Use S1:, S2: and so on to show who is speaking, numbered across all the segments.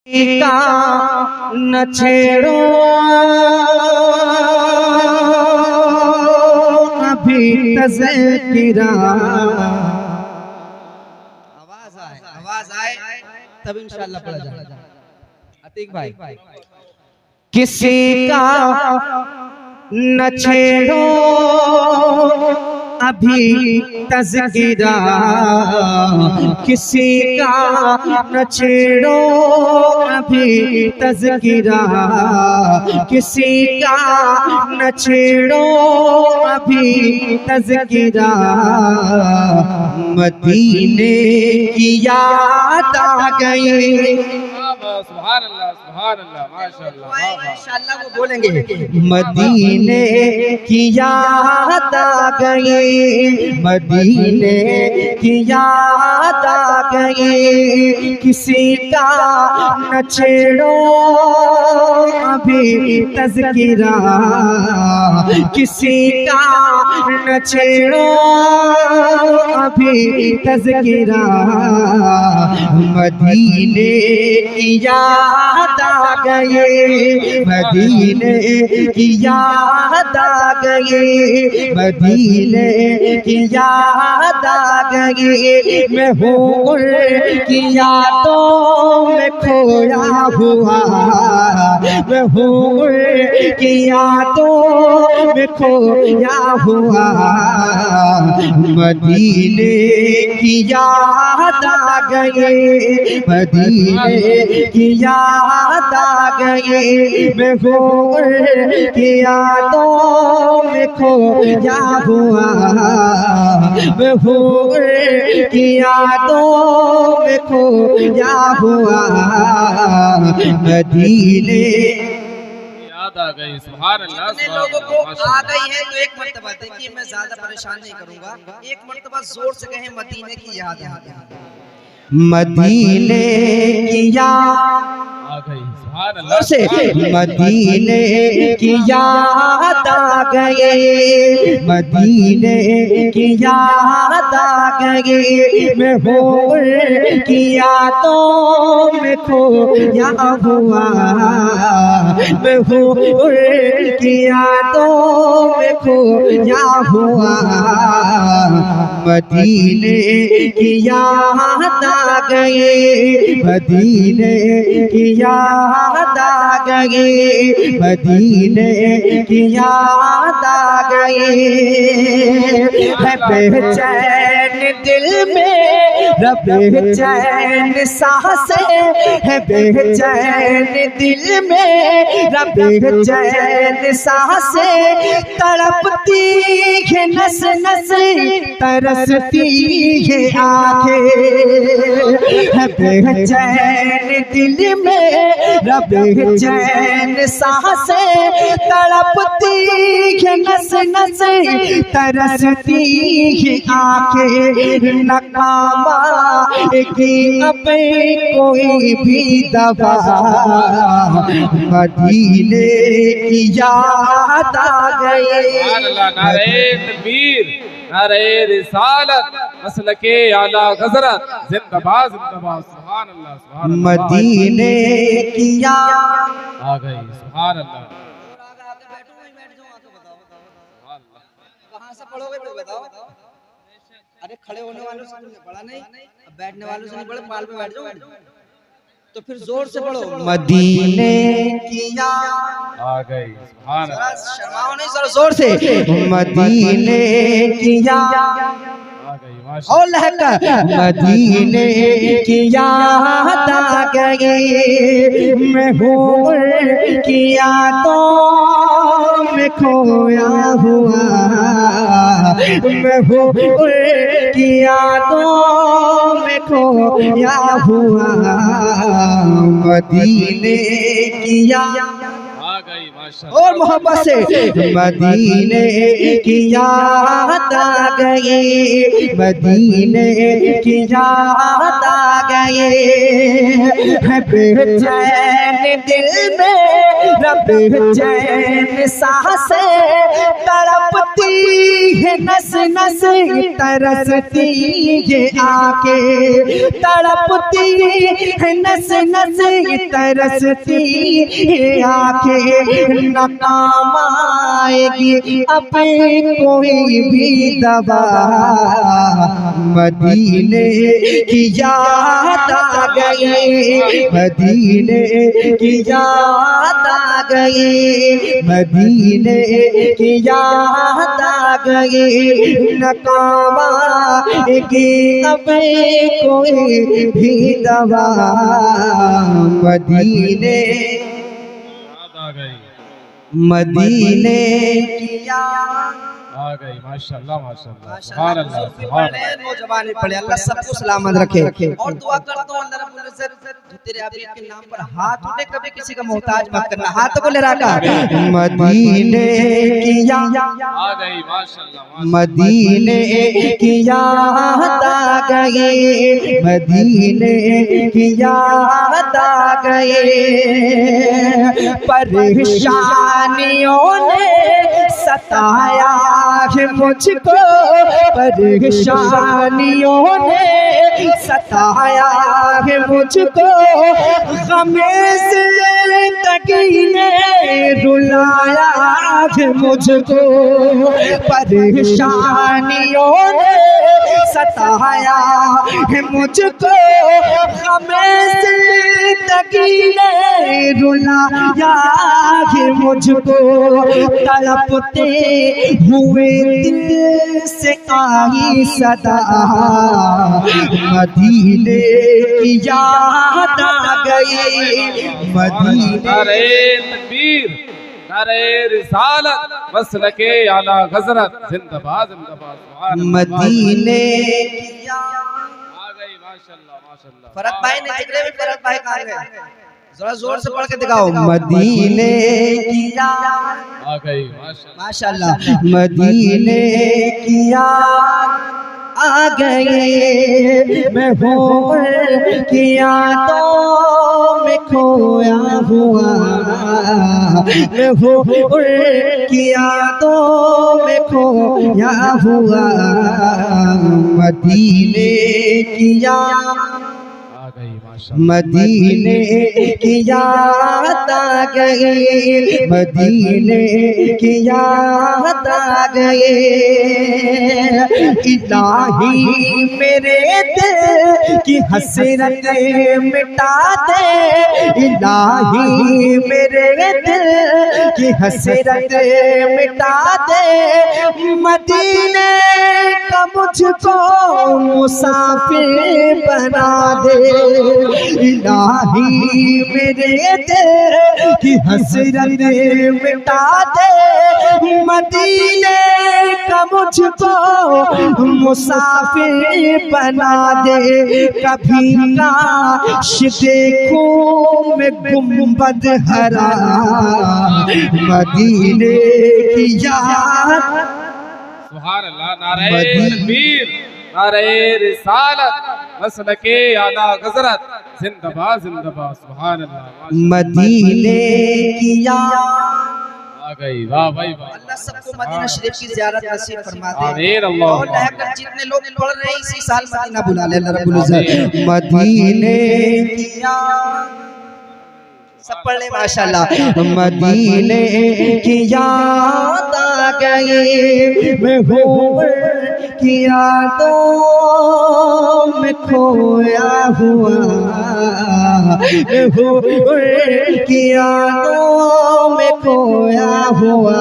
S1: का न छेड़ो अभी तज़किरा। आवाज आए तब इंशाअल्लाह पढ़ा जाएगा। अतीक भाई, किसी का न छेड़ो अभी तज़किरा, किसी का न छेड़ो अभी तज़किरा, किसी का न छेड़ो अभी तज़किरा। मदीने की याद आ गई।
S2: सुभान अल्लाह माशाअल्लाह
S1: इंशाअल्लाह वो बोलेंगे। मदीने की याद आ गई, मदीने की याद आ गई, किसी का न छेड़ो अभी तज़किरा, किसी का न छेड़ो अभी तज़किरा। मदीने की याद आ गई, मदीने की याद आ गई, मदीने की याद आ गई। मैं हूँ की यादों में खोया हुआ, मैं हूँ की यादों में खोया हुआ। मदीने की याद आ गई, मदीने की याद आ गई। मैं हूँ की यादों में खोया हुआ, मैं हूँ की यादों में खोया हुआ। मदीने
S2: याद आ गई। सुभान अल्लाह।
S1: जितने लोगों को आ गई है तो एक मर्तबा, देखिए मैं ज्यादा परेशान नहीं करूंगा, एक मर्तबा जोर से कहें मदीने की याद आ गई, मदीने की याद
S2: आ गई। सुभान अल्लाह
S1: से, मदीने की याद आ गई, मदीने की याद आ गई। मैं हूँ की यादों में खोया हुआ, मैं हूँ की यादों में खोया हुआ। मदीने की याद आ गई, मदीने की याद आ गई, मदीने की याद आ गई। है बेचैन दिल में बेचैन सांसें, है बेचैन दिल में बेचैन सांसें, तड़पती है नस नस, तरसती है आंखें। है बेचैन दिल में बेचैन सांसें, तड़पती है नस नस, तरसती है आंखें। नकामा की अब कोई भी दवा, मदीने की याद आ गई।
S2: नारे तकबीर, नारे रिसालत, मसलके आला हज़रत, जिंदाबाद जिंदाबाद। सुभान अल्लाह सुभान अल्लाह।
S1: मदीने की याद
S2: आ गई। सुभान अल्लाह।
S1: कहाँ से पढ़ोगे तो बताओ। अरे खड़े होने वालों से पढ़ा नहीं, अब बैठने वालों से नहीं पढ़े, पाल पे बैठ जाओ। तो फिर जोर से पढ़ो। मदीने की याद
S2: आ गई। सुभान अल्लाह।
S1: शर्माओ नहीं, सर जोर से। मदीने की याद
S2: आ गई।
S1: और लहका, मदीने की याद आ गई। मैं हूँ की यादों में खोया हुआ, मैं हूँ की यादों में खोया हुआ। मदीने की याद
S2: आ गई माशाअल्लाह।
S1: और मोहब्बत से मदीने की याद आ गई, मदीने की याद आ गई, है बेचैन दिल में रब बेचैन सांसें तड़पती है, नस नस तरसती ये आंखें, तड़पती है नस नस तरसती ये आंखें, न काम आएगी अब कोई भी दवा, मदीने की याद आ गई, मदीने की याद आ गई, मदीने की याद आ गई, न काम आएगी अब कोई भी दवा, मदीने
S2: याद आ गई,
S1: मदीने की याद
S2: आ गई माशाअल्लाह माशाअल्लाह सुभान अल्लाह सुभान अल्लाह।
S1: नौजवान पढ़े, अल्लाह सबको सलामत रखे। और दुआ करता हूँ अल्लाह रब्बुल इज्जत जो तेरे अभी के नाम पर हाथ उठे कभी किसी का मोहताज मत करना, हाथ को ले रखा। मदीने की याद
S2: आ गई माशाअल्लाह,
S1: मदीने की याद आ गई, मदीने की याद आ गई, परेशानियों ने सताया है मुझको, परेशानियों ने सताया है मुझको, गमे ज़िंदगी ने रुलाया है मुझको, परेशानियों ने सताया है मुझको, गमे ज़िंदगी ने रुलाया है मुझको, तड़पते हुए दिल से आई सदा, मदीने की याद आ गई, मदीने
S2: नारे तकबीर, नारे रिसालत, मसलके आला हज़रत, जिंदाबाद जिंदाबाद सुभान अल्लाह।
S1: मदीने की याद
S2: आ गई माशाअल्लाह माशाअल्लाह।
S1: फरक भाई ने जिक्र भी फरक भाई कहाँ गए, जरा जोर से पढ़ के दिखाओ। मदीने की याद
S2: आ गई माशाअल्लाह
S1: माशाअल्लाह, मदीने की याद आ गई, मैं हूँ की यादों में खोया हुआ, मैं हूँ की यादों में खोया हुआ, मदीने की याद
S2: आ गई माशाअल्लाह,
S1: मदीने की याद आ गई, मदीने की याद आ गई, इलाही मेरे दिल की हसरत मिटा दे, इलाही मेरे दिल की हसरत मिटा दे, मदीने का मुझको मुसाफिर बना दे, इलाही मेरे दिल की हसरत मिटा दे, मदीने का मुझको मुसाफिर बना दे, कभी काश देखूं मैं गुंबद हरा, मदीने की याद
S2: सुभान अल्लाह। नारे तकबीर, नारे रिसालत, मसलके आला हज़रत, जिंदाबाद जिंदाबाद सुभान अल्लाह।
S1: मदीने की याद
S2: आ गई, वाह भाई वाह।
S1: अल्लाह सबको मदीना शरीफ की ज़ियारत नसीब फरमा दे।
S2: आमीन अल्लाह।
S1: और रहकर जितने लोग पढ़ रहे हैं इसी साल मदीना बुला ले अल्लाह रब्बुल इज्जत। मदीने की याद सब पढ़ ले माशाल्लाह। मदीने की याद आ गई, मैं हूँ की यादों में खोया हुआ, मैं हूँ की यादों में खोया हुआ,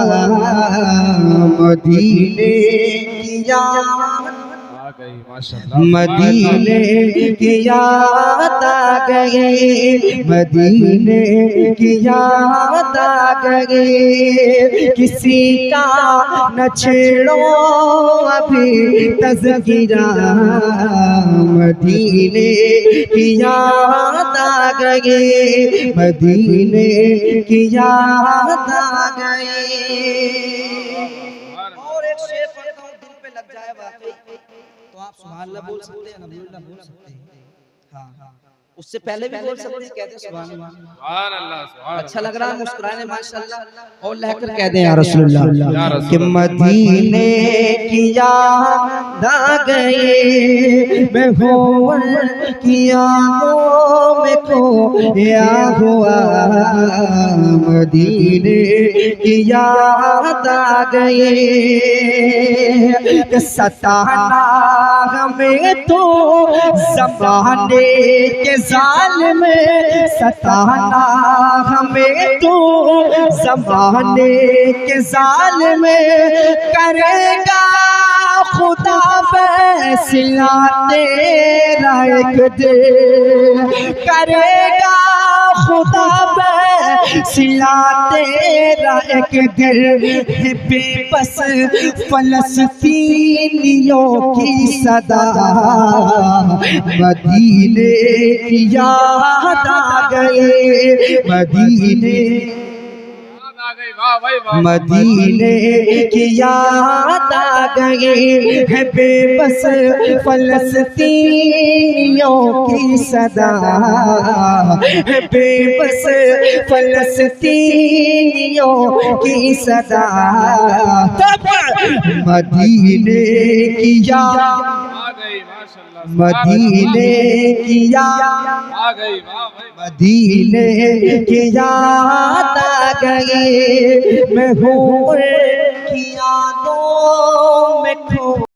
S1: मदीने की याद
S2: आ गई माशाल्लाह।
S1: मदीने की याद आ गई, मदीने की याद आ गई, किसी का न छेड़ो अभी तज़किरा, मदीने की याद आ गई, मदीने की याद आ गई। और एक शेर पढ़ता हूँ, दिल पे लग जाए वाकई, तो आप सुभान अल्लाह बोल सकते हैं, नबीउल्लाह बोल सकते हैं। हाँ, उससे पहले भी बोल सकते हैं, कहते हैं सुभान अल्लाह।
S2: सुभान अल्लाह, सुभान
S1: अच्छा लग रहा है, मुस्कुराने माशाअल्लाह। और लहकर कह दें या रसूलुल्लाह कि मदीने की याद आ गई, मैं होवन की यादों में खोया हुआ, मदीने की याद आ गई, कि सताना हमें तो ज़माने के ज़ालिम, सताना हमें तो ज़माने के ज़ालिम, करेगा खुदा फैसला तेरा एक दिन, करेगा खुदा फैसला तेरा एक दिन, है बेबस फलस्तीनियों की सदा, मदीने की याद आ गई, मदीने
S2: आ गई, वाह भाई वाह।
S1: मदीने की याद आ गई, है बेबस फलस्तीनियों की सदा, है बेबस फलस्तीनियों की सदा, मदीने की याद
S2: आ गई माशाल्लाह।
S1: मदीने की याद
S2: आ गई, वाह भाई।
S1: मदीने की याद आ गई, मैं हूँ की यादों में खो